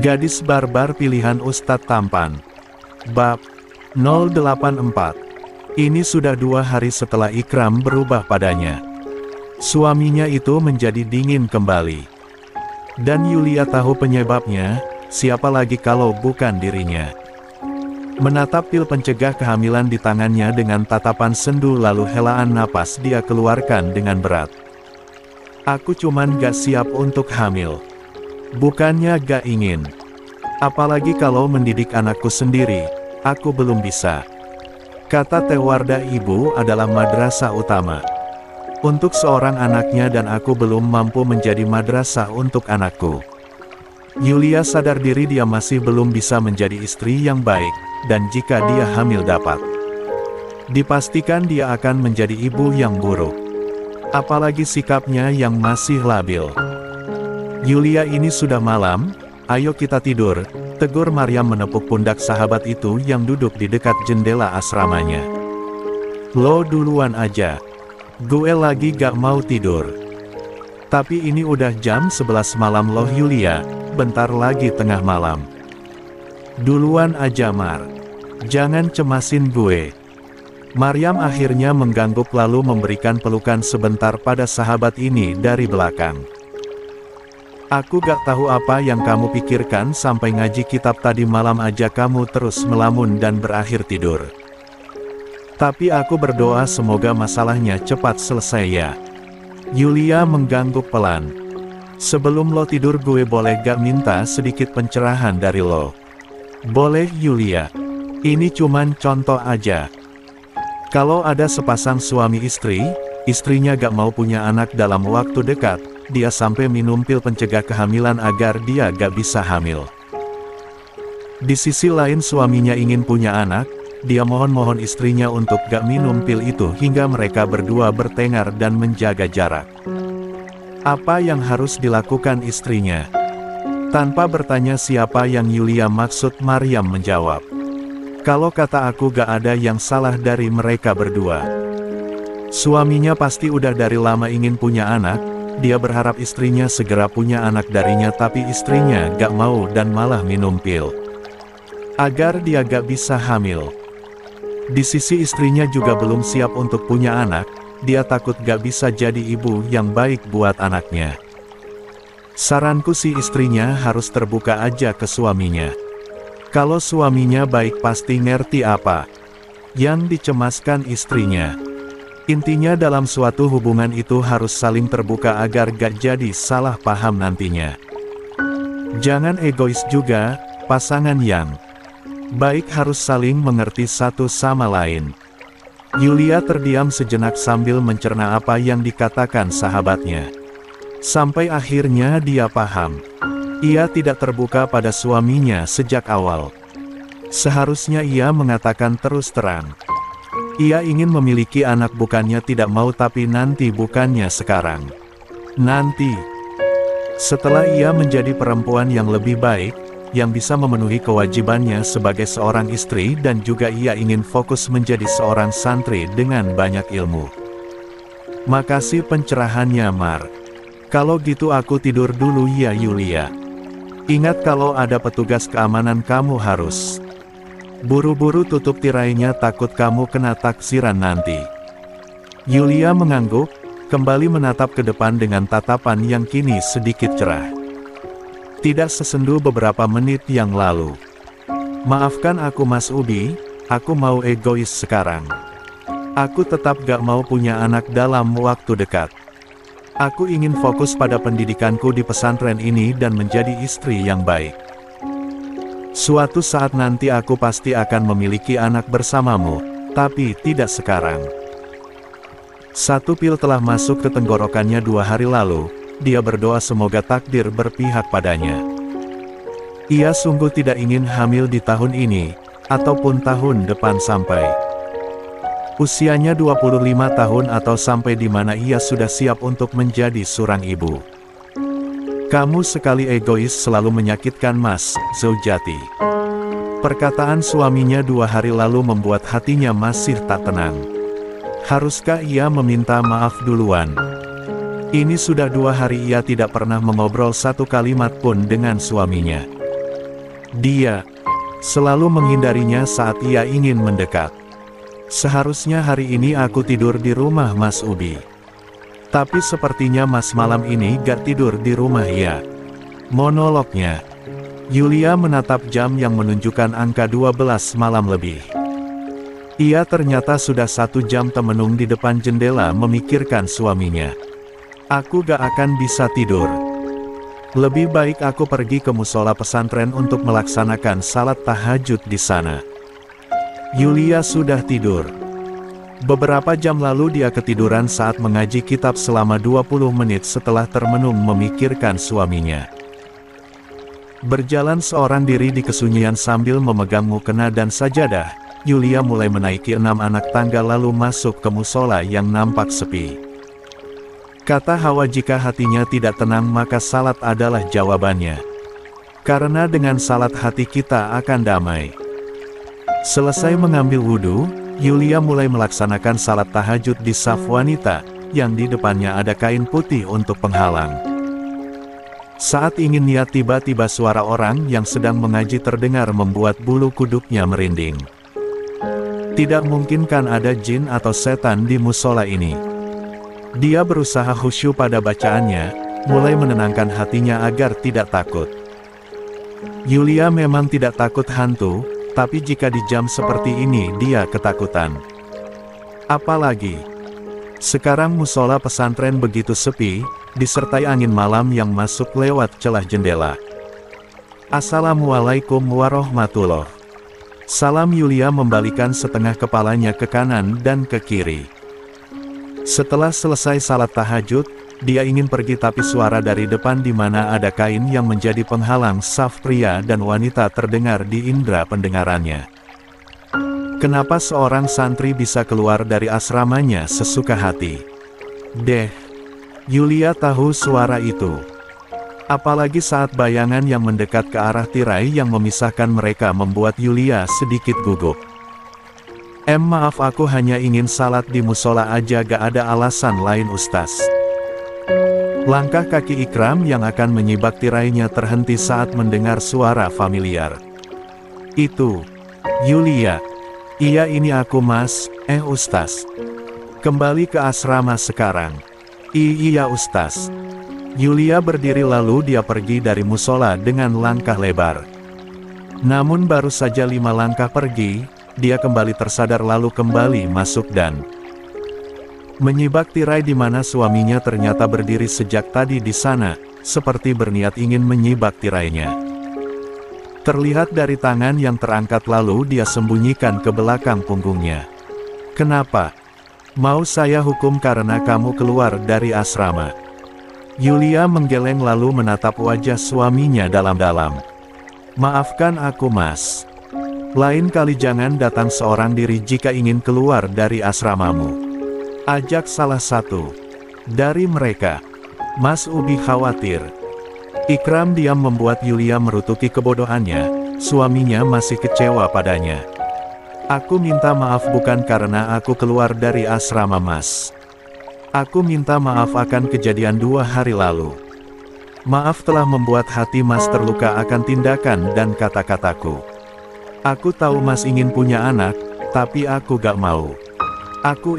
Gadis barbar pilihan Ustadz Tampan. Bab 084. Ini sudah 2 hari setelah Ikram berubah padanya. Suaminya itu menjadi dingin kembali. Dan Yulia tahu penyebabnya, siapa lagi kalau bukan dirinya. Menatap pil pencegah kehamilan di tangannya dengan tatapan sendu lalu helaan napas dia keluarkan dengan berat. Aku cuman gak siap untuk hamil. Bukannya gak ingin. Apalagi kalau mendidik anakku sendiri, aku belum bisa. Kata Tewarda, ibu adalah madrasah utama untuk seorang anaknya dan aku belum mampu menjadi madrasah untuk anakku. Yulia sadar diri dia masih belum bisa menjadi istri yang baik, dan jika dia hamil dapat dipastikan dia akan menjadi ibu yang buruk. Apalagi sikapnya yang masih labil. Yulia, ini sudah malam, ayo kita tidur, tegur Maryam menepuk pundak sahabat itu yang duduk di dekat jendela asramanya. Lo duluan aja. Gue lagi gak mau tidur. Tapi ini udah jam 11 malam loh Yulia, bentar lagi tengah malam. Duluan aja Mar. Jangan cemasin gue. Maryam akhirnya mengganggu lalu memberikan pelukan sebentar pada sahabat ini dari belakang. Aku gak tahu apa yang kamu pikirkan sampai ngaji kitab tadi malam aja kamu terus melamun dan berakhir tidur. Tapi aku berdoa semoga masalahnya cepat selesai ya. Yulia mengganggu pelan. Sebelum lo tidur gue boleh gak minta sedikit pencerahan dari lo? Boleh Yulia. Ini cuman contoh aja. Kalau ada sepasang suami istri, istrinya gak mau punya anak dalam waktu dekat, dia sampai minum pil pencegah kehamilan agar dia gak bisa hamil. Di sisi lain suaminya ingin punya anak, dia mohon-mohon istrinya untuk gak minum pil itu hingga mereka berdua bertengkar dan menjaga jarak. Apa yang harus dilakukan istrinya? Tanpa bertanya siapa yang Yulia maksud, Maryam menjawab. Kalau kata aku gak ada yang salah dari mereka berdua. Suaminya pasti udah dari lama ingin punya anak, dia berharap istrinya segera punya anak darinya tapi istrinya gak mau dan malah minum pil. Agar dia gak bisa hamil. Di sisi istrinya juga belum siap untuk punya anak, dia takut gak bisa jadi ibu yang baik buat anaknya. Saranku si istrinya harus terbuka aja ke suaminya. Kalau suaminya baik pasti ngerti apa yang dicemaskan istrinya. Intinya dalam suatu hubungan itu harus saling terbuka agar gak jadi salah paham nantinya. Jangan egois juga, pasangan yang baik harus saling mengerti satu sama lain. Yulia terdiam sejenak sambil mencerna apa yang dikatakan sahabatnya. Sampai akhirnya dia paham. Ia tidak terbuka pada suaminya sejak awal. Seharusnya ia mengatakan terus terang. Ia ingin memiliki anak bukannya tidak mau tapi nanti bukannya sekarang. Nanti. Setelah ia menjadi perempuan yang lebih baik, yang bisa memenuhi kewajibannya sebagai seorang istri dan juga ia ingin fokus menjadi seorang santri dengan banyak ilmu. Makasih pencerahannya Mar. Kalau gitu aku tidur dulu ya Yulia. Ingat kalau ada petugas keamanan kamu harus buru-buru tutup tirainya takut kamu kena taksiran nanti. Yulia mengangguk, kembali menatap ke depan dengan tatapan yang kini sedikit cerah. Tidak sesendu beberapa menit yang lalu. Maafkan aku Mas Ubi, aku mau egois sekarang. Aku tetap gak mau punya anak dalam waktu dekat. Aku ingin fokus pada pendidikanku di pesantren ini dan menjadi istri yang baik. Suatu saat nanti aku pasti akan memiliki anak bersamamu, tapi tidak sekarang. Satu pil telah masuk ke tenggorokannya 2 hari lalu, dia berdoa semoga takdir berpihak padanya. Ia sungguh tidak ingin hamil di tahun ini, ataupun tahun depan sampai usianya 25 tahun atau sampai di mana ia sudah siap untuk menjadi seorang ibu. Kamu sekali egois selalu menyakitkan Mas, Zaujati. Perkataan suaminya 2 hari lalu membuat hatinya masih tak tenang. Haruskah ia meminta maaf duluan? Ini sudah 2 hari ia tidak pernah mengobrol satu kalimat pun dengan suaminya. Dia selalu menghindarinya saat ia ingin mendekat. Seharusnya hari ini aku tidur di rumah Mas Ubi. Tapi sepertinya Mas malam ini gak tidur di rumah ya. Monolognya. Yulia menatap jam yang menunjukkan angka 12 malam lebih. Ia ternyata sudah 1 jam termenung di depan jendela memikirkan suaminya. Aku gak akan bisa tidur. Lebih baik aku pergi ke musola pesantren untuk melaksanakan salat tahajud di sana. Yulia sudah tidur. Beberapa jam lalu dia ketiduran saat mengaji kitab selama 20 menit setelah termenung memikirkan suaminya. Berjalan seorang diri di kesunyian sambil memegang mukena dan sajadah, Yulia mulai menaiki 6 anak tangga lalu masuk ke musola yang nampak sepi. Kata Hawa jika hatinya tidak tenang maka salat adalah jawabannya. Karena dengan salat hati kita akan damai. Selesai mengambil wudhu, Yulia mulai melaksanakan salat tahajud di saf wanita, yang di depannya ada kain putih untuk penghalang. Saat ingin niat tiba-tiba suara orang yang sedang mengaji terdengar membuat bulu kuduknya merinding. Tidak mungkin kan ada jin atau setan di musola ini. Dia berusaha khusyuk pada bacaannya, mulai menenangkan hatinya agar tidak takut. Yulia memang tidak takut hantu, tapi jika di jam seperti ini dia ketakutan. Apalagi sekarang musola pesantren begitu sepi, disertai angin malam yang masuk lewat celah jendela. Assalamualaikum warahmatullahi. Salam. Yulia membalikan setengah kepalanya ke kanan dan ke kiri. Setelah selesai salat tahajud, dia ingin pergi tapi suara dari depan di mana ada kain yang menjadi penghalang saf pria dan wanita terdengar di indera pendengarannya. Kenapa seorang santri bisa keluar dari asramanya sesuka hati? Yulia tahu suara itu. Apalagi saat bayangan yang mendekat ke arah tirai yang memisahkan mereka membuat Yulia sedikit gugup. Maaf aku hanya ingin salat di musola aja gak ada alasan lain Ustaz. Langkah kaki Ikram yang akan menyibak tirainya terhenti saat mendengar suara familiar. Itu Yulia. Iya ini aku Mas, Ustaz. Kembali ke asrama sekarang. Iya Ustaz. Yulia berdiri lalu dia pergi dari musola dengan langkah lebar. Namun baru saja 5 langkah pergi, dia kembali tersadar lalu kembali masuk dan menyibak tirai di mana suaminya ternyata berdiri sejak tadi di sana, seperti berniat ingin menyibak tirainya. Terlihat dari tangan yang terangkat lalu dia sembunyikan ke belakang punggungnya. Kenapa? Mau saya hukum karena kamu keluar dari asrama? Yulia menggeleng lalu menatap wajah suaminya dalam-dalam. Maafkan aku Mas. Lain kali jangan datang seorang diri jika ingin keluar dari asramamu. Ajak salah satu dari mereka. Mas Ubi khawatir. Ikram diam membuat Yulia merutuki kebodohannya, suaminya masih kecewa padanya. Aku minta maaf bukan karena aku keluar dari asrama Mas. Aku minta maaf akan kejadian 2 hari lalu. Maaf telah membuat hati Mas terluka akan tindakan dan kata-kataku. Aku tahu Mas ingin punya anak, tapi aku gak mau. Aku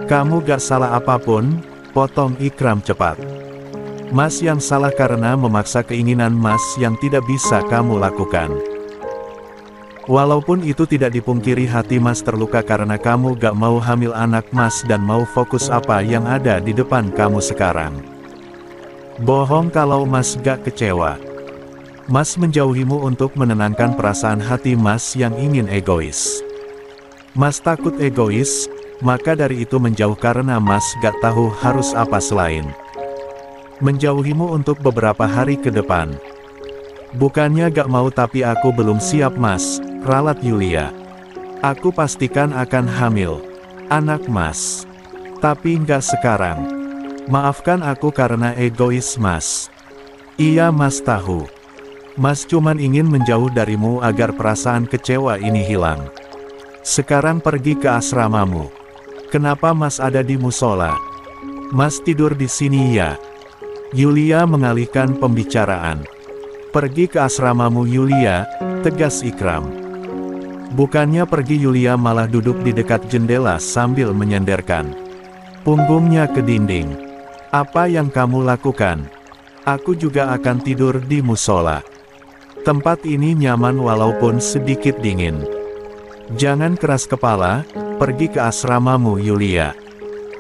kamu gak salah apapun, potong Ikram cepat. Mas yang salah karena memaksa keinginan Mas yang tidak bisa kamu lakukan. Walaupun itu tidak dipungkiri hati Mas terluka karena kamu gak mau hamil anak Mas dan mau fokus apa yang ada di depan kamu sekarang. Bohong kalau Mas gak kecewa. Mas menjauhimu untuk menenangkan perasaan hati Mas yang ingin egois. Mas takut egois, maka dari itu menjauh karena Mas gak tahu harus apa selain menjauhimu untuk beberapa hari ke depan. Bukannya gak mau tapi aku belum siap Mas, ralat Yulia. Aku pastikan akan hamil anak Mas. Tapi nggak sekarang. Maafkan aku karena egois Mas. Iya Mas tahu. Mas cuman ingin menjauh darimu agar perasaan kecewa ini hilang. Sekarang pergi ke asramamu. Kenapa Mas ada di musola? Mas tidur di sini ya? Yulia mengalihkan pembicaraan. Pergi ke asramamu Yulia, tegas Ikram. Bukannya pergi, Yulia malah duduk di dekat jendela sambil menyenderkan punggungnya ke dinding. Apa yang kamu lakukan? Aku juga akan tidur di musola. Tempat ini nyaman walaupun sedikit dingin. Jangan keras kepala, pergi ke asramamu Yulia.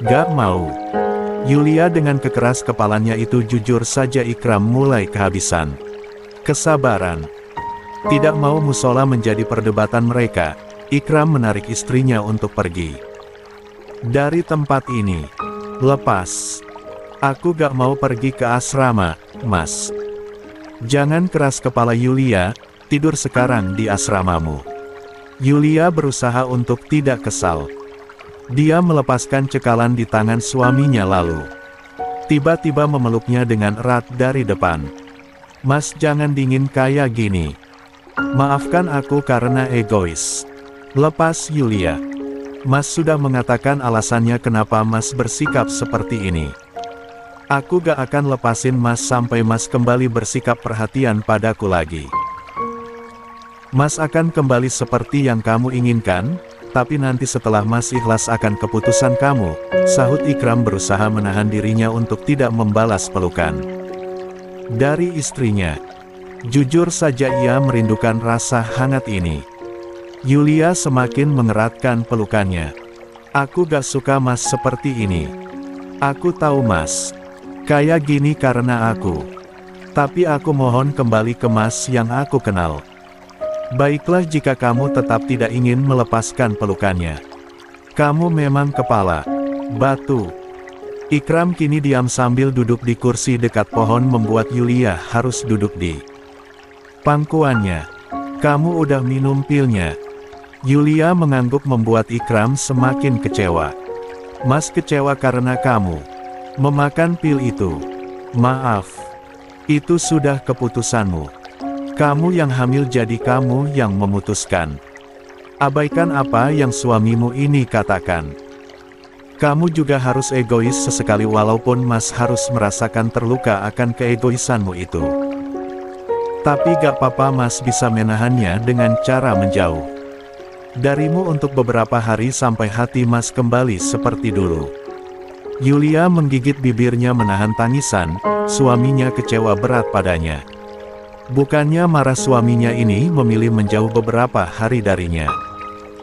Gak mau. Yulia dengan kekeras kepalanya itu, jujur saja Ikram mulai kehabisan kesabaran. Tidak mau musola menjadi perdebatan mereka, Ikram menarik istrinya untuk pergi dari tempat ini. Lepas. Aku gak mau pergi ke asrama, Mas. Jangan keras kepala Yulia, tidur sekarang di asramamu. Yulia berusaha untuk tidak kesal. Dia melepaskan cekalan di tangan suaminya lalu tiba-tiba memeluknya dengan erat dari depan. Mas, jangan dingin kayak gini. Maafkan aku karena egois. Lepas Yulia. Mas sudah mengatakan alasannya kenapa Mas bersikap seperti ini. Aku gak akan lepasin Mas sampai Mas kembali bersikap perhatian padaku lagi. Mas akan kembali seperti yang kamu inginkan, tapi nanti setelah Mas ikhlas akan keputusan kamu, sahut Ikram berusaha menahan dirinya untuk tidak membalas pelukan dari istrinya. Jujur saja ia merindukan rasa hangat ini. Yulia semakin mengeratkan pelukannya. Aku gak suka Mas seperti ini. Aku tahu Mas kayak gini karena aku. Tapi aku mohon kembali ke Mas yang aku kenal. Baiklah jika kamu tetap tidak ingin melepaskan pelukannya. Kamu memang kepala batu. Ikram kini diam sambil duduk di kursi dekat pohon membuat Yulia harus duduk di pangkuannya. Kamu udah minum pilnya? Yulia mengangguk membuat Ikram semakin kecewa. Mas kecewa karena kamu memakan pil itu. Maaf. Itu sudah keputusanmu. Kamu yang hamil jadi kamu yang memutuskan. Abaikan apa yang suamimu ini katakan. Kamu juga harus egois sesekali walaupun Mas harus merasakan terluka akan keegoisanmu itu. Tapi gak apa-apa Mas bisa menahannya dengan cara menjauh darimu untuk beberapa hari sampai hati Mas kembali seperti dulu. Yulia menggigit bibirnya menahan tangisan, suaminya kecewa berat padanya. Bukannya marah, suaminya ini memilih menjauh beberapa hari darinya.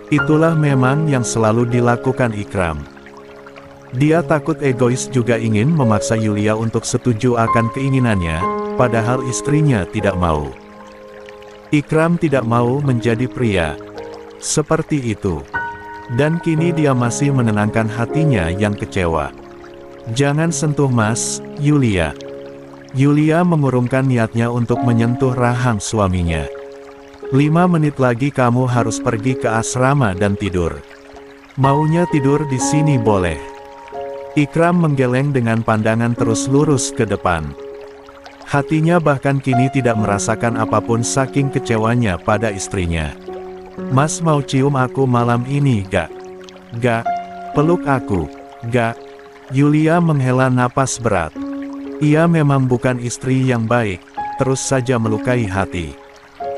Itulah memang yang selalu dilakukan Ikram. Dia takut egois juga ingin memaksa Yulia untuk setuju akan keinginannya, padahal istrinya tidak mau. Ikram tidak mau menjadi pria seperti itu. Dan kini dia masih menenangkan hatinya yang kecewa. Jangan sentuh Mas, Yulia. Yulia mengurungkan niatnya untuk menyentuh rahang suaminya. 5 menit lagi kamu harus pergi ke asrama dan tidur. Maunya tidur di sini boleh. Ikram menggeleng dengan pandangan terus lurus ke depan. Hatinya bahkan kini tidak merasakan apapun saking kecewanya pada istrinya. Mas mau cium aku malam ini gak? Gak. Peluk aku. Gak. Yulia menghela napas berat. Ia memang bukan istri yang baik, terus saja melukai hati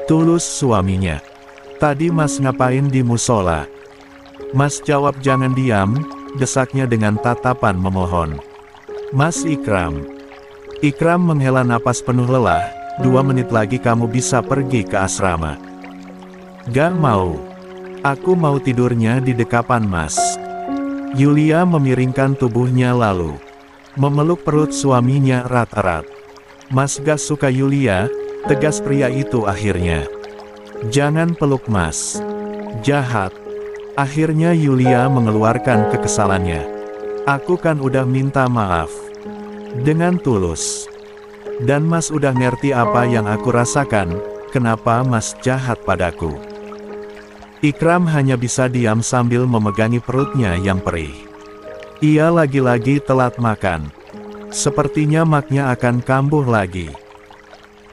tulus suaminya. Tadi Mas ngapain di musola? Mas jawab. Jangan diam, desaknya dengan tatapan memohon. Mas Ikram. Ikram menghela napas penuh lelah. 2 menit lagi kamu bisa pergi ke asrama. Gak mau. Aku mau tidurnya di dekapan Mas. Yulia memiringkan tubuhnya lalu memeluk perut suaminya erat-erat. Mas gak suka Yulia, tegas pria itu akhirnya. Jangan peluk Mas. Jahat. Akhirnya Yulia mengeluarkan kekesalannya. Aku kan udah minta maaf dengan tulus. Dan Mas udah ngerti apa yang aku rasakan, kenapa Mas jahat padaku? Ikram hanya bisa diam sambil memegangi perutnya yang perih. Ia lagi-lagi telat makan. Sepertinya maknya akan kambuh lagi.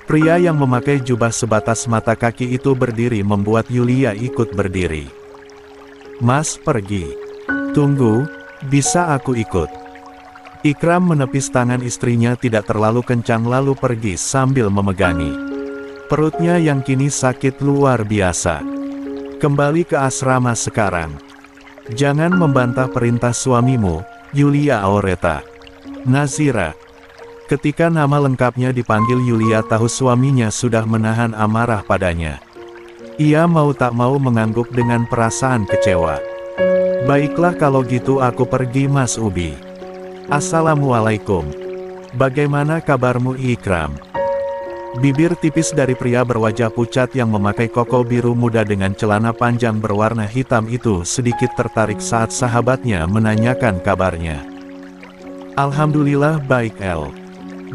Pria yang memakai jubah sebatas mata kaki itu berdiri membuat Yulia ikut berdiri. Mas pergi. Tunggu, bisa aku ikut? Ikram menepis tangan istrinya tidak terlalu kencang lalu pergi sambil memegangi Perutnya yang kini sakit luar biasa. Kembali ke asrama sekarang. Jangan membantah perintah suamimu, Yulia Aureta. Nazira. Ketika nama lengkapnya dipanggil, Yulia tahu suaminya sudah menahan amarah padanya. Ia mau tak mau mengangguk dengan perasaan kecewa. Baiklah kalau gitu aku pergi, Mas Ubi. Assalamualaikum. Bagaimana kabarmu, Ikram? Bibir tipis dari pria berwajah pucat yang memakai koko biru muda dengan celana panjang berwarna hitam itu sedikit tertarik saat sahabatnya menanyakan kabarnya. Alhamdulillah baik, El.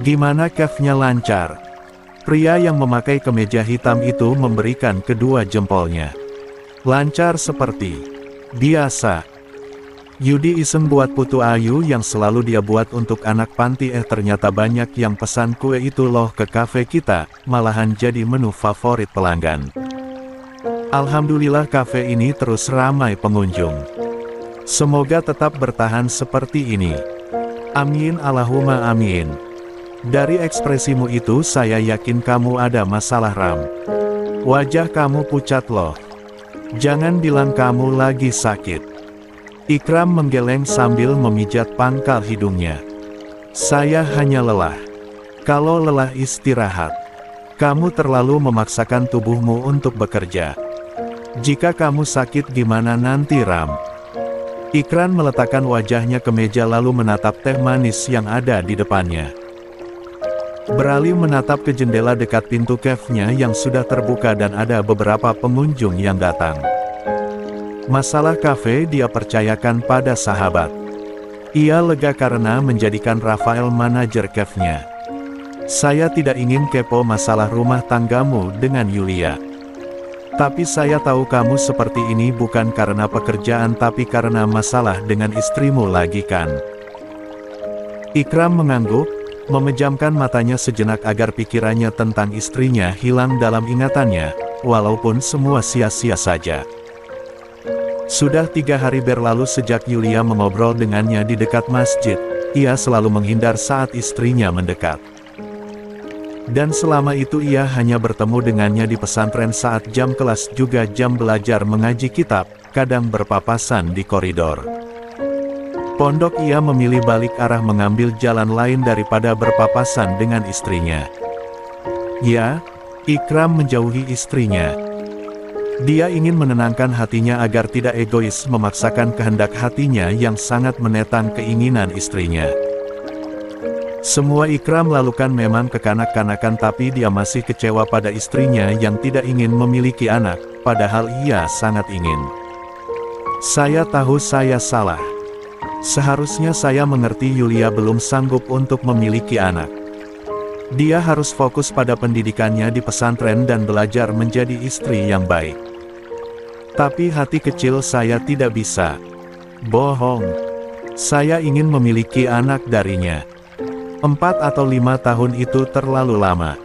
Gimana kefnya, lancar? Pria yang memakai kemeja hitam itu memberikan kedua jempolnya. Lancar seperti biasa. Yudi iseng buat putu ayu yang selalu dia buat untuk anak panti. Ternyata banyak yang pesan kue itu loh ke kafe kita, malahan jadi menu favorit pelanggan. Alhamdulillah kafe ini terus ramai pengunjung. Semoga tetap bertahan seperti ini. Amin, Allahumma amin. Dari ekspresimu itu saya yakin kamu ada masalah, Ram. Wajah kamu pucat loh. Jangan bilang kamu lagi sakit. Ikram menggeleng sambil memijat pangkal hidungnya. Saya hanya lelah. Kalau lelah istirahat. Kamu terlalu memaksakan tubuhmu untuk bekerja. Jika kamu sakit gimana nanti, Ram? Ikram meletakkan wajahnya ke meja lalu menatap teh manis yang ada di depannya. Beralih menatap ke jendela dekat pintu kafenya yang sudah terbuka dan ada beberapa pengunjung yang datang. Masalah kafe dia percayakan pada sahabat. Ia lega karena menjadikan Rafael manajer kafenya. Saya tidak ingin kepo masalah rumah tanggamu dengan Yulia. Tapi saya tahu kamu seperti ini bukan karena pekerjaan tapi karena masalah dengan istrimu lagi kan? Ikram mengangguk, memejamkan matanya sejenak agar pikirannya tentang istrinya hilang dalam ingatannya, walaupun semua sia-sia saja. Sudah 3 hari berlalu sejak Yulia mengobrol dengannya di dekat masjid. Ia selalu menghindar saat istrinya mendekat. Dan selama itu ia hanya bertemu dengannya di pesantren saat jam kelas juga jam belajar mengaji kitab, kadang berpapasan di koridor. Pondok ia memilih balik arah mengambil jalan lain daripada berpapasan dengan istrinya. Ya, Ikram menjauhi istrinya. Dia ingin menenangkan hatinya agar tidak egois memaksakan kehendak hatinya yang sangat menentang keinginan istrinya. Semua Ikram lakukan memang kekanak-kanakan tapi dia masih kecewa pada istrinya yang tidak ingin memiliki anak, padahal ia sangat ingin. Saya tahu saya salah. Seharusnya saya mengerti Yulia belum sanggup untuk memiliki anak. Dia harus fokus pada pendidikannya di pesantren dan belajar menjadi istri yang baik. Tapi hati kecil saya tidak bisa. Bohong. Saya ingin memiliki anak darinya. 4 atau 5 tahun itu terlalu lama.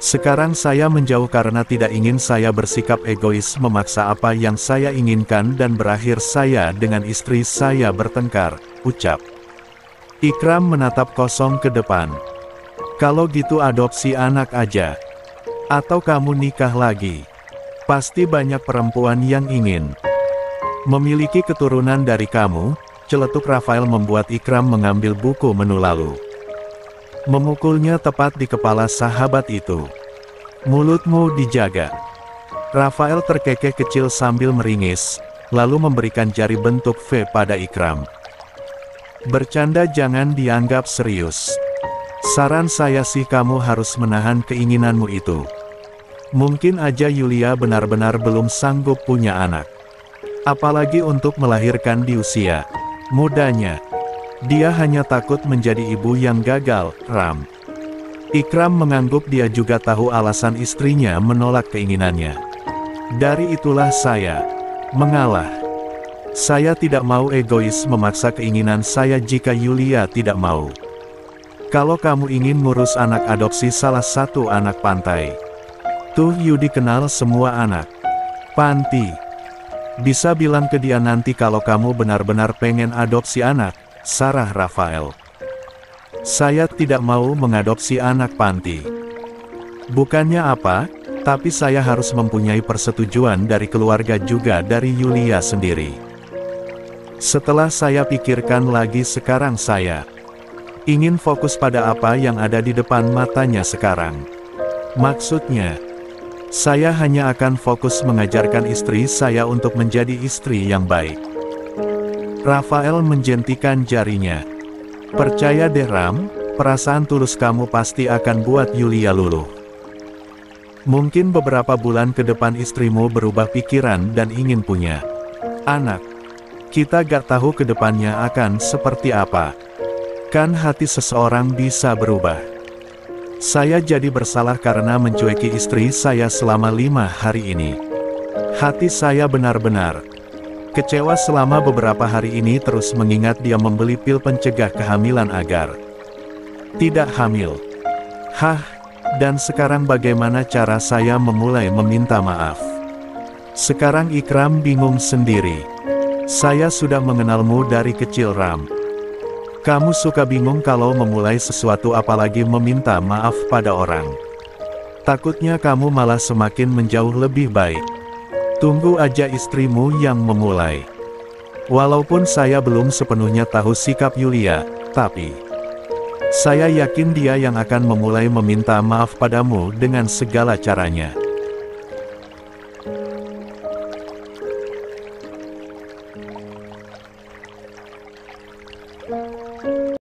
Sekarang saya menjauh karena tidak ingin saya bersikap egois memaksa apa yang saya inginkan dan berakhir saya dengan istri saya bertengkar, ucap. Ikram menatap kosong ke depan. Kalau gitu adopsi anak aja. Atau kamu nikah lagi. Pasti banyak perempuan yang ingin memiliki keturunan dari kamu. Celetuk Rafael membuat Ikram mengambil buku menu lalu memukulnya tepat di kepala sahabat itu. Mulutmu dijaga. Rafael terkekeh kecil sambil meringis, lalu memberikan jari bentuk V pada Ikram. Bercanda jangan dianggap serius. Saran saya sih kamu harus menahan keinginanmu itu. Mungkin aja Yulia benar-benar belum sanggup punya anak. Apalagi untuk melahirkan di usia mudanya. Dia hanya takut menjadi ibu yang gagal, Ram. Ikram mengangguk, dia juga tahu alasan istrinya menolak keinginannya. Dari itulah saya mengalah. Saya tidak mau egois memaksa keinginan saya jika Yulia tidak mau. Kalau kamu ingin ngurus anak adopsi salah satu anak pantai. Tuh Yudi kenal semua anak panti. Bisa bilang ke dia nanti kalau kamu benar-benar pengen adopsi anak, sarah Rafael. Saya tidak mau mengadopsi anak panti. Bukannya apa, tapi saya harus mempunyai persetujuan dari keluarga juga dari Yulia sendiri. Setelah saya pikirkan lagi sekarang saya ingin fokus pada apa yang ada di depan matanya sekarang. Maksudnya, saya hanya akan fokus mengajarkan istri saya untuk menjadi istri yang baik. Rafael menjentikan jarinya. Percaya deh Ram, perasaan tulus kamu pasti akan buat Yulia luluh. Mungkin beberapa bulan ke depan istrimu berubah pikiran dan ingin punya anak. Kita gak tahu ke depannya akan seperti apa. Kan hati seseorang bisa berubah. Saya jadi bersalah karena mencueki istri saya selama 5 hari ini. Hati saya benar-benar kecewa selama beberapa hari ini terus mengingat dia membeli pil pencegah kehamilan agar tidak hamil. Hah, dan sekarang bagaimana cara saya memulai meminta maaf? Sekarang Ikram bingung sendiri. Saya sudah mengenalmu dari kecil Ram. Kamu suka bingung kalau memulai sesuatu apalagi meminta maaf pada orang. Takutnya kamu malah semakin menjauh lebih baik. Tunggu aja istrimu yang memulai. Walaupun saya belum sepenuhnya tahu sikap Yulia, tapi saya yakin dia yang akan memulai meminta maaf padamu dengan segala caranya.